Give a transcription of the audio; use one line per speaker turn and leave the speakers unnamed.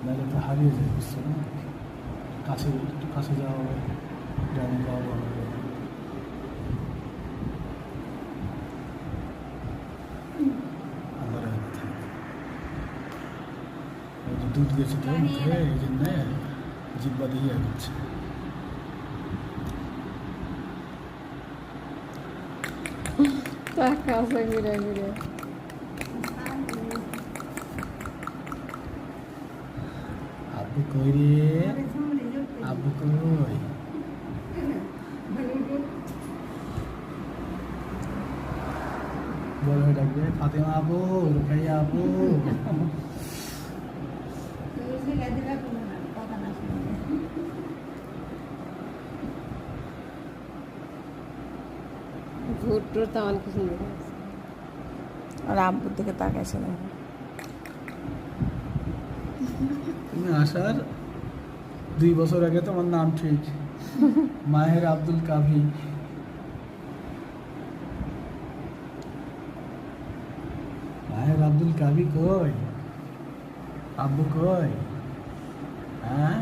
নাহলে তো হারিয়ে যায়, বুঝছো না? কাছে একটু কাছে যাওয়া হবে, ডাইনিং যাওয়া হবে। আবার দুধ গেছে তো মুখে, এই জন্য জিব্বা দিয়ে করছে।
কাছে ঘুরে ঘুরে
আব্বু কই রে, আব্বু কই? বড় হয়ে ডাকবে ফাতেমা আবু, রুকাইয়া আবু।
ভুট্টোর তো আমার কিছু সুন্দর আছে।
আর আব্বুর দিকে তাকাইছে না।
তুমি আসার 2 বছর আগে তোমার নাম ঠিক, মাহের আব্দুল কাভি। মাহের আব্দুল কাভি কই? আব্বু কই? হ্যাঁ।